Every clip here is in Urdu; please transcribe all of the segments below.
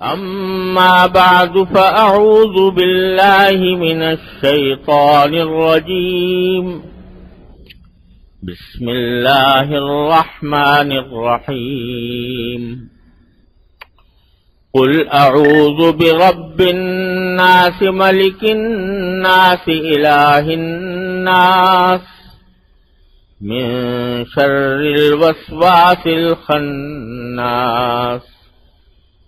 أما بعد فأعوذ بالله من الشيطان الرجيم. بسم الله الرحمن الرحيم. قل أعوذ برب الناس ملك الناس إله الناس من شر الوسواس الخناس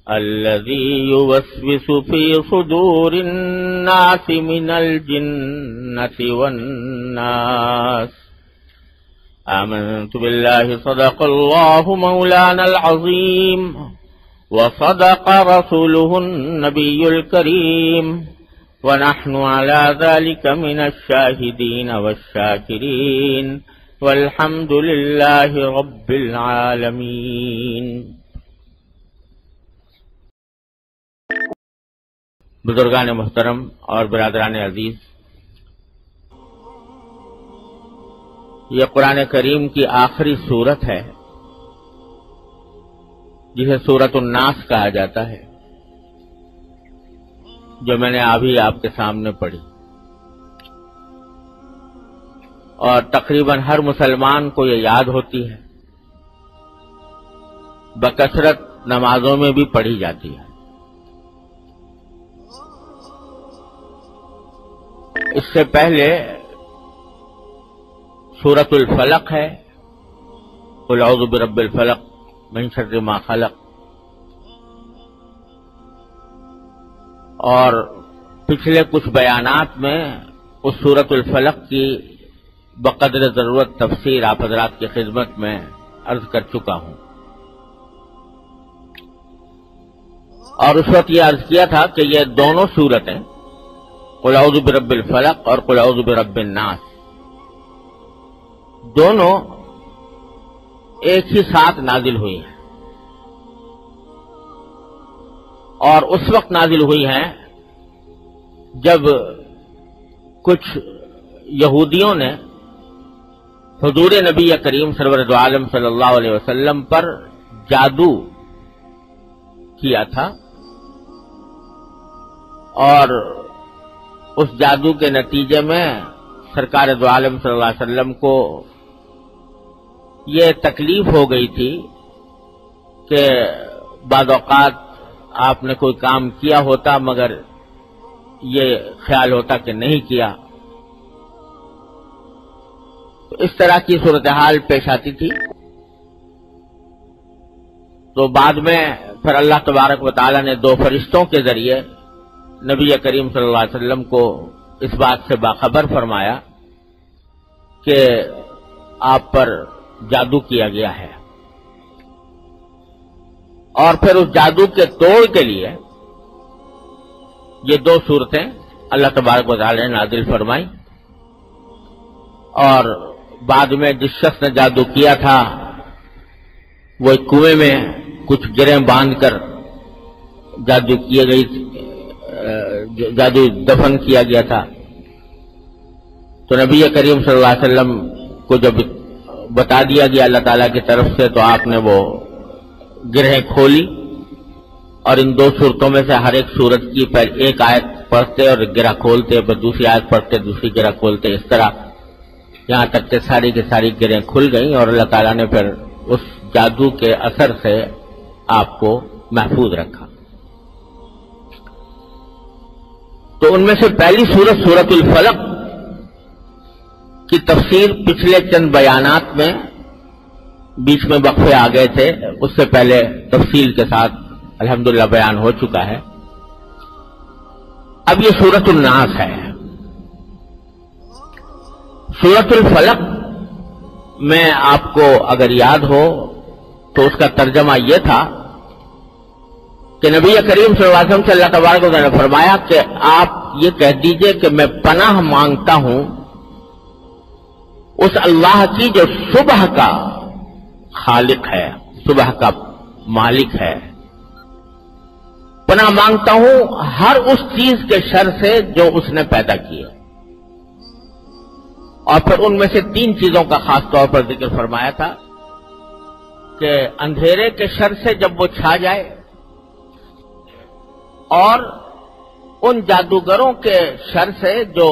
الذي يوسوس في صدور الناس من الجنة والناس. آمنت بالله صدق الله مولانا العظيم وصدق رسوله النبي الكريم ونحن على ذلك من الشاهدين والشاكرين والحمد لله رب العالمين. بزرگان محترم اور برادران عزیز، یہ قرآن کریم کی آخری سورت ہے جسے سورۃ الناس کہا جاتا ہے، جو میں نے ابھی آپ کے سامنے پڑھی، اور تقریباً ہر مسلمان کو یہ یاد ہوتی ہے، بکثرت نمازوں میں بھی پڑھی جاتی ہے۔ اس سے پہلے سورۃ الفلق ہے، قل اعوذ برب الفلق من شر ما خلق، اور پچھلے کچھ بیانات میں اس سورۃ الفلق کی بقدر ضرورت تفسیر آپ حضرات کی خدمت میں عرض کر چکا ہوں، اور اس وقت یہ عرض کیا تھا کہ یہ دونوں سورتیں قل اعوذ برب الفلق اور قل اعوذ برب الناس دونوں ایک ہی ساتھ نازل ہوئی ہیں، اور اس وقت نازل ہوئی ہیں جب کچھ یہودیوں نے حضور نبی کریم سرور دو عالم صلی اللہ علیہ وسلم پر جادو کیا تھا، اور اس جادو کے نتیجے میں سرکار دو عالم صلی اللہ علیہ وسلم کو یہ تکلیف ہو گئی تھی کہ بعض اوقات آپ نے کوئی کام کیا ہوتا مگر یہ خیال ہوتا کہ نہیں کیا، تو اس طرح کی صورتحال پیش آتی تھی۔ تو بعد میں پھر اللہ تبارک و تعالی نے دو فرشتوں کے ذریعے نبی کریم صلی اللہ علیہ وسلم کو اس بات سے باخبر فرمایا کہ آپ پر جادو کیا گیا ہے، اور پھر اس جادو کے توڑ کے لیے یہ دو صورتیں اللہ تبارک و تعالی نے نازل فرمائی، اور بعد میں جس شخص نے جادو کیا تھا وہ ایک کنویں میں کچھ گرہیں باندھ کر جادو دفن کیا گیا تھا، تو نبی کریم صلی اللہ علیہ وسلم کو جب بتا دیا گیا اللہ تعالیٰ کی طرف سے، تو آپ نے وہ گرہیں کھولی، اور ان دو صورتوں میں سے ہر ایک صورت کی پہلے ایک آیت پڑھتے اور گرہ کھولتے، پھر دوسری آیت پڑھتے دوسری گرہ کھولتے، اس طرح یہاں تک کہ ساری کی ساری گرہیں کھل گئیں، اور اللہ تعالیٰ نے پھر اس جادو کے اثر سے آپ کو محفوظ رکھا۔ تو ان میں سے پہلی سورت سورۃ الفلق کی تفسیر پچھلے چند بیانات میں بیچ میں وقفے آ گئے تھے، اس سے پہلے تفصیل کے ساتھ الحمدللہ بیان ہو چکا ہے۔ اب یہ سورۃ الناس ہے۔ سورۃ الفلق میں آپ کو اگر یاد ہو تو اس کا ترجمہ یہ تھا کہ نبی کریم صلی اللہ علیہ وسلم سے اللہ تبارک و تعالی نے فرمایا کہ آپ یہ کہہ دیجئے کہ میں پناہ مانگتا ہوں اس اللہ کی جو صبح کا خالق ہے، صبح کا مالک ہے، پناہ مانگتا ہوں ہر اس چیز کے شر سے جو اس نے پیدا کی ہے۔ اور پھر ان میں سے تین چیزوں کا خاص طور پر ذکر فرمایا تھا کہ اندھیرے کے شر سے جب وہ چھا جائے اور ان جادوگروں کے شر سے جو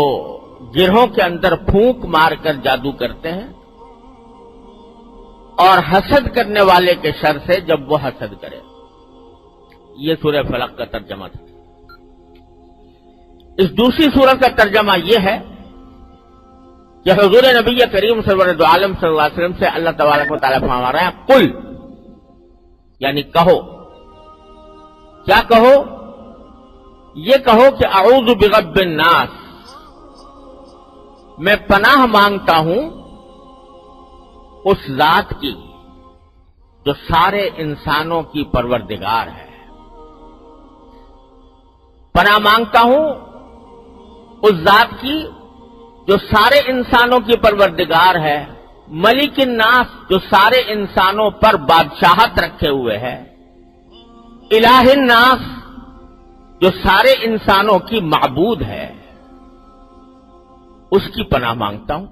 گرہوں کے اندر پھونک مار کر جادو کرتے ہیں، اور حسد کرنے والے کے شر سے جب وہ حسد کرے۔ یہ سورہ فلق کا ترجمہ تھا۔ اس دوسری سورت کا ترجمہ یہ ہے کہ حضور نبی کریم سرور عالم صلی اللہ علیہ وسلم سے اللہ تبارک و تعالیٰ فرما رہے ہیں، قل، یعنی کہو۔ کیا کہو؟ یہ کہو کہ اعوذ برب الناس، میں پناہ مانگتا ہوں اس ذات کی جو سارے انسانوں کی پروردگار ہے۔ پناہ مانگتا ہوں اس ذات کی جو سارے انسانوں کی پروردگار ہے، ملک الناس، جو سارے انسانوں پر بادشاہت رکھے ہوئے ہے، الہ الناس، جو سارے انسانوں کی معبود ہے، اس کی پناہ مانگتا ہوں۔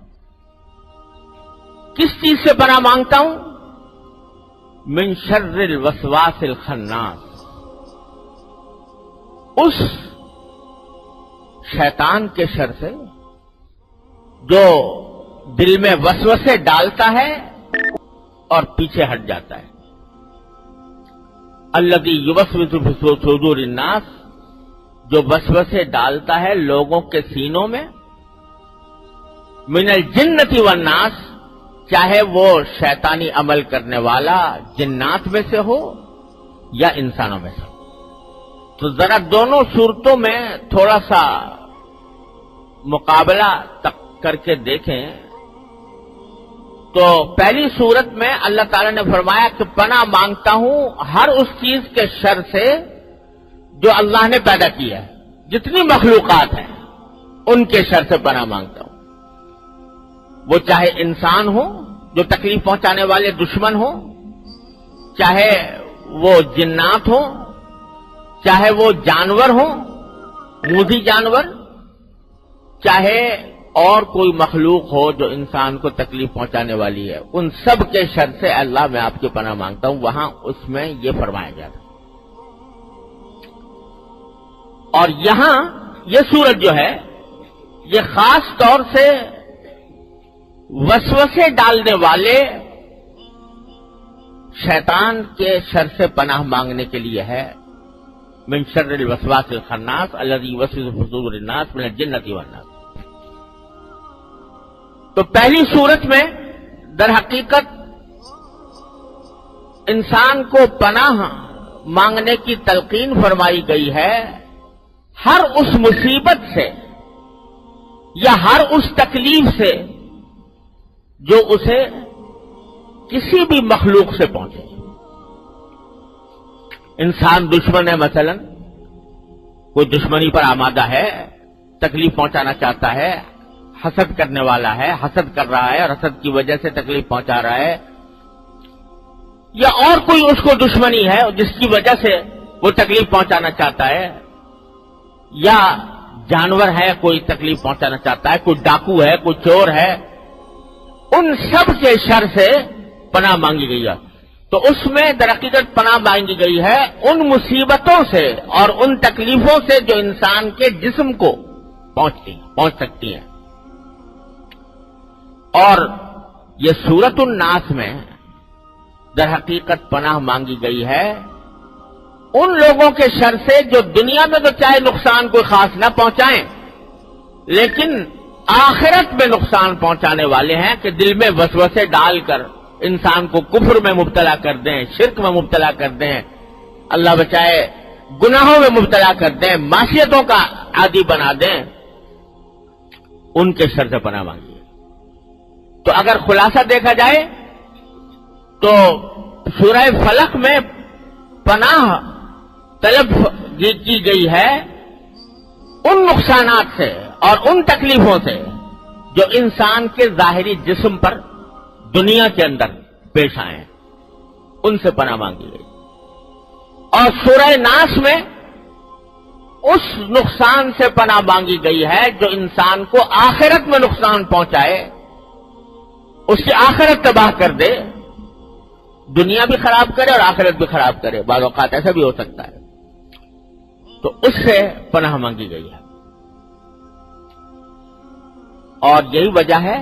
کس چیز سے پناہ مانگتا ہوں؟ من شر الوسواس الخناس، اس شیطان کے شر سے جو دل میں وسوسے ڈالتا ہے اور پیچھے ہٹ جاتا ہے۔ الذی یوسوس فی صدور الناس، جو وسوسے ڈالتا ہے لوگوں کے سینوں میں، من الجنۃ والناس، چاہے وہ شیطانی عمل کرنے والا جنات میں سے ہو یا انسانوں میں سے ہو۔ تو ذرا دونوں صورتوں میں تھوڑا سا مقابلہ کر کے دیکھیں تو پہلی صورت میں اللہ تعالیٰ نے فرمایا کہ پناہ مانگتا ہوں ہر اس چیز کے شر سے جو اللہ نے پیدا کیا ہے، جتنی مخلوقات ہیں ان کے شر سے پناہ مانگتا ہوں، وہ چاہے انسان ہو جو تکلیف پہنچانے والے دشمن ہو، چاہے وہ جنات ہو، چاہے وہ جانور ہو، موذی جانور، چاہے اور کوئی مخلوق ہو جو انسان کو تکلیف پہنچانے والی ہے، ان سب کے شر سے اللہ میں آپ کی پناہ مانگتا ہوں۔ وہاں اس میں یہ فرمایا گیا تھا۔ اور یہاں یہ سورت جو ہے یہ خاص طور سے وسوسے ڈالنے والے شیطان کے شر سے پناہ مانگنے کے لیے ہے۔ من شر الوسواس الخناس الذی یوسوس فی صدور الناس من الجنۃ والناس۔ تو پہلی صورت میں در حقیقت انسان کو پناہ مانگنے کی تلقین فرمائی گئی ہے ہر اس مصیبت سے یا ہر اس تکلیف سے جو اسے کسی بھی مخلوق سے پہنچے۔ انسان دشمن ہے، مثلا کوئی دشمنی پر آمادہ ہے، تکلیف پہنچانا چاہتا ہے، حسد کرنے والا ہے، حسد کر رہا ہے اور حسد کی وجہ سے تکلیف پہنچا رہا ہے، یا اور کوئی اس کو دشمنی ہے جس کی وجہ سے وہ تکلیف پہنچانا چاہتا ہے، یا جانور ہے کوئی تکلیف پہنچانا چاہتا ہے، کوئی ڈاکو ہے، کوئی چور ہے، ان سب کے شر سے پناہ مانگی گئی ہے۔ تو اس میں در حقیقت پناہ مانگی گئی ہے ان مصیبتوں سے اور ان تکلیفوں سے جو انسان کے جسم کو پہنچ سکتی ہیں۔ اور یہ سورۃ الناس میں در حقیقت پناہ مانگی گئی ہے ان لوگوں کے شر سے جو دنیا میں تو چاہے نقصان کوئی خاص نہ پہنچائیں، لیکن آخرت میں نقصان پہنچانے والے ہیں کہ دل میں وسوسے ڈال کر انسان کو کفر میں مبتلا کر دیں، شرک میں مبتلا کر دیں، اللہ بچائے گناہوں میں مبتلا کر دیں، معصیتوں کا عادی بنا دیں، ان کے شر سے پناہ مانگیے۔ تو اگر خلاصہ دیکھا جائے تو سورہ فلق میں پناہ طلب کی گئی ہے ان نقصانات سے اور ان تکلیفوں سے جو انسان کے ظاہری جسم پر دنیا کے اندر پیش آئے ہیں، ان سے پناہ مانگی گئی۔ اور سورہ ناس میں اس نقصان سے پناہ مانگی گئی ہے جو انسان کو آخرت میں نقصان پہنچائے، اس کی آخرت تباہ کر دے، دنیا بھی خراب کرے اور آخرت بھی خراب کرے، بعض اوقات ایسا بھی ہو سکتا ہے۔ تو اس سے پناہ مانگی گئی ہے. اور یہی وجہ ہے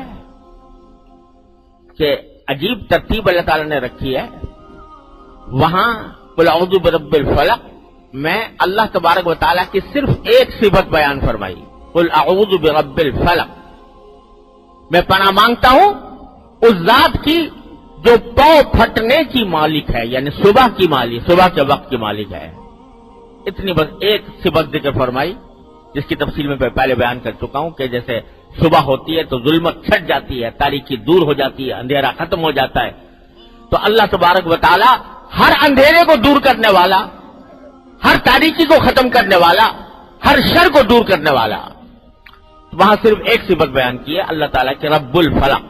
کہ عجیب ترتیب اللہ تعالیٰ نے رکھی ہے. وہاں قل اعوذ برب الفلق میں اللہ تبارک و تعالیٰ کی صرف ایک صفت بیان فرمائی، قل اعوذ برب الفلق، میں پناہ مانگتا ہوں اس ذات کی جو پاؤں پھٹنے کی مالک ہے، یعنی صبح کی مالک، صبح کے وقت کی مالک ہے. اتنی بس ایک صفت ذکر فرمائی، جس کی تفصیل میں پہلے بیان کر چکا ہوں کہ جیسے صبح ہوتی ہے تو ظلمت چھٹ جاتی ہے، تاریکی دور ہو جاتی ہے، اندھیرا ختم ہو جاتا ہے. تو اللہ تبارک و تعالی ہر اندھیرے کو دور کرنے والا، ہر تاریکی کو ختم کرنے والا، ہر شر کو دور کرنے والا. وہاں صرف ایک صفت بیان کی ہے اللہ تعالیٰ کے رب الفلق.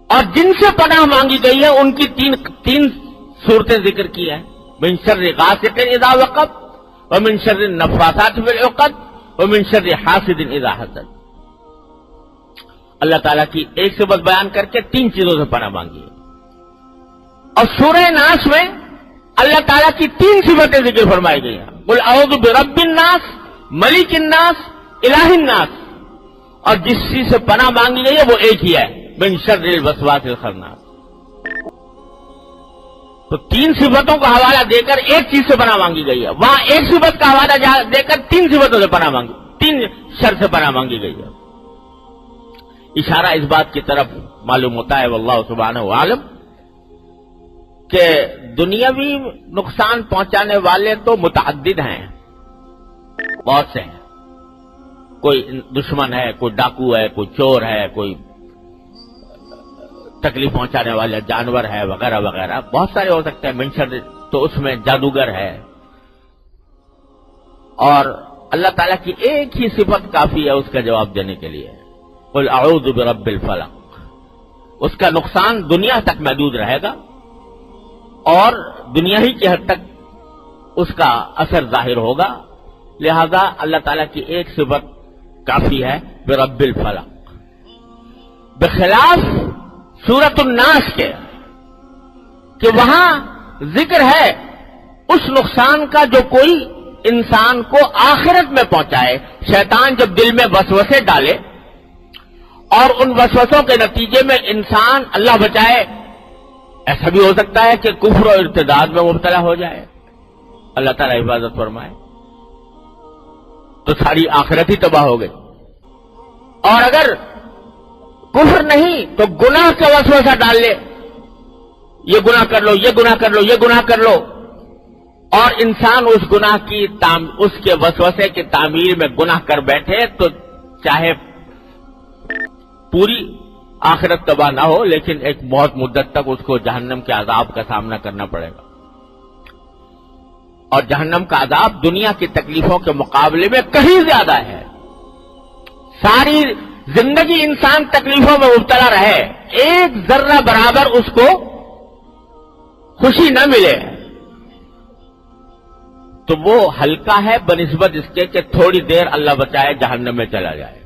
اور جن سے پناہ مانگی گئی ہے ان کی تین صورتیں ذکر کی ہیں، من شر غاسق اذا وقب ومن شر النفاثات فی العقد ومن شر حاسد اذا حسد. اللہ تعالیٰ کی ایک صفت بیان کر کے تین چیزوں سے پناہ مانگی ہے. اور سورہ ناس میں اللہ تعالیٰ کی تین صفتیں ذکر فرمائی گئی ہیں، قل اعوذ برب الناس، ملک الناس، الہ الناس. اور جس چیز سے پناہ مانگی گئی ہے وہ ایک ہی ہے، من شر الوسواس الخناس. تو تین صفتوں کا حوالہ دے کر ایک چیز سے پناہ مانگی گئی ہے، وہاں ایک صفت کا حوالہ دے کر تین صفتوں سے پناہ مانگی، تین شر سے پناہ مانگی گئی ہے. اشارہ اس بات کی طرف معلوم ہوتا ہے واللہ سبحانہ عالم کہ دنیاوی نقصان پہنچانے والے تو متعدد ہیں، بہت سے ہیں. کوئی دشمن ہے، کوئی ڈاکو ہے، کوئی چور ہے، کوئی تکلیف پہنچانے والا جانور ہے، وغیرہ وغیرہ بہت سارے ہو سکتے ہیں. منشر تو اس میں جادوگر ہے. اور اللہ تعالیٰ کی ایک ہی صفت کافی ہے اس کا جواب دینے کے لیے، قل اعوذ برب الفلق. اس کا نقصان دنیا تک محدود رہے گا اور دنیا ہی کی حد تک اس کا اثر ظاہر ہوگا. لہذا اللہ تعالیٰ کی ایک صفت کافی ہے، برب الفلق. بخلاف سورۃ الناس کے کہ وہاں ذکر ہے اس نقصان کا جو کوئی انسان کو آخرت میں پہنچائے. شیطان جب دل میں وسوسے ڈالے اور ان وسوسوں کے نتیجے میں انسان، اللہ بچائے، ایسا بھی ہو سکتا ہے کہ کفر و ارتداد میں مبتلا ہو جائے، اللہ تعالیٰ حفاظت فرمائے، تو ساری آخرت ہی تباہ ہو گئی. اور اگر کفر نہیں تو گناہ کا وسوسہ ڈال لے، یہ گناہ کر لو، یہ گناہ کر لو، یہ گناہ کر لو، اور انسان اس گناہ کی اس کے وسوسے کی تعمیل میں گناہ کر بیٹھے، تو چاہے پوری آخرت تباہ نہ ہو لیکن ایک بہت مدت تک اس کو جہنم کے عذاب کا سامنا کرنا پڑے گا. اور جہنم کا عذاب دنیا کی تکلیفوں کے مقابلے میں کہیں زیادہ ہے. ساری زندگی انسان تکلیفوں میں مبتلا رہے، ایک ذرہ برابر اس کو خوشی نہ ملے تو وہ ہلکا ہے بنسبت اس کے کہ تھوڑی دیر اللہ بچائے جہنم میں چلا جائے.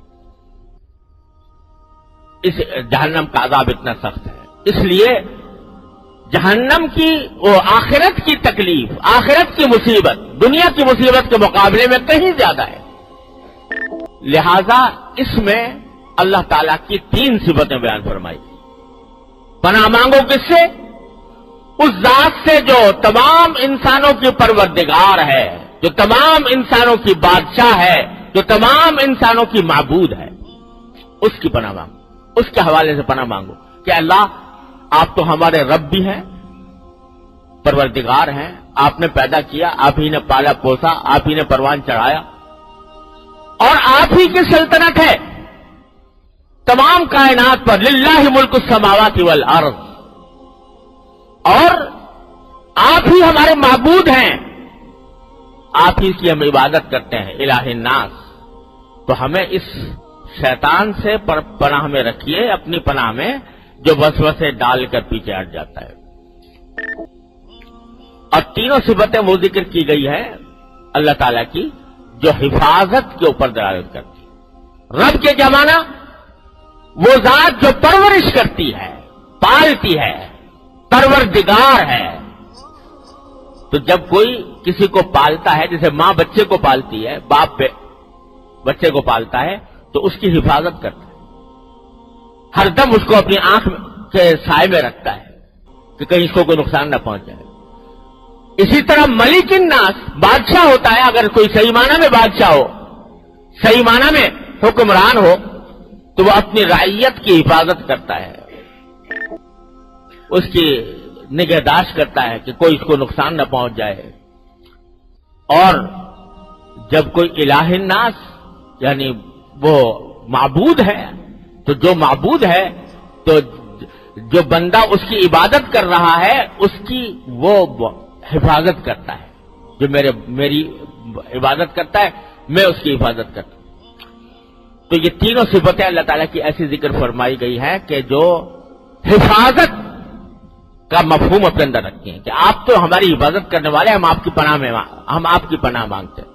اس جہنم کا عذاب اتنا سخت ہے. اس لیے جہنم کی وہ آخرت کی تکلیف، آخرت کی مصیبت دنیا کی مصیبت کے مقابلے میں کہیں زیادہ ہے. لہذا اس میں اللہ تعالیٰ کی تین صفتیں بیان فرمائی. پناہ مانگو کس سے؟ اس ذات سے جو تمام انسانوں کی پروردگار ہے، جو تمام انسانوں کی بادشاہ ہے، جو تمام انسانوں کی معبود ہے. اس کی پناہ مانگو، اس کے حوالے سے پناہ مانگو کہ اللہ آپ تو ہمارے رب بھی ہیں، پروردگار ہیں، آپ نے پیدا کیا، آپ ہی نے پالا پوسا، آپ ہی نے پروان چڑھایا، اور آپ ہی کی سلطنت ہے تمام کائنات پر. للہ ملک السماوات والارض. اور آپ ہی ہمارے معبود ہیں، آپ ہی کی ہم عبادت کرتے ہیں، الہ الناس. تو ہمیں اس شیطان سے پناہ میں رکھیے، اپنی پناہ میں، جو وسوسے ڈال کر پیچھے ہٹ جاتا ہے. اور تینوں صفتیں وہ ذکر کی گئی ہے اللہ تعالیٰ کی جو حفاظت کے اوپر دلالت کرتی ہے. رب کے جمانا وہ ذات جو پرورش کرتی ہے، پالتی ہے، پروردگار ہے. تو جب کوئی کسی کو پالتا ہے، جیسے ماں بچے کو پالتی ہے، باپ بچے کو پالتا ہے، تو اس کی حفاظت کرتا ہے، ہر دم اس کو اپنی آنکھ کے سائے میں رکھتا ہے کہ کہیں اس کو کوئی نقصان نہ پہنچ جائے۔ اسی طرح ملک الناس بادشاہ ہوتا ہے، اگر کوئی صحیح معنی میں بادشاہ ہو، صحیح معنی میں حکمران ہو، تو وہ اپنی رعیت کی حفاظت کرتا ہے، اس کی نگہداشت کرتا ہے کہ کوئی اس کو نقصان نہ پہنچ جائے۔ اور جب کوئی الہ الناس یعنی وہ معبود ہے، تو جو معبود ہے تو جو بندہ اس کی عبادت کر رہا ہے اس کی وہ حفاظت کرتا ہے، جو میری عبادت کرتا ہے میں اس کی حفاظت کرتا ہوں۔ تو یہ تینوں صفتیں اللہ تعالیٰ کی ایسی ذکر فرمائی گئی ہیں کہ جو حفاظت کا مفہوم اپنے اندر رکھتے ہیں کہ آپ تو ہماری حفاظت کرنے والے، ہم آپ کی پناہ مانگتے ہیں۔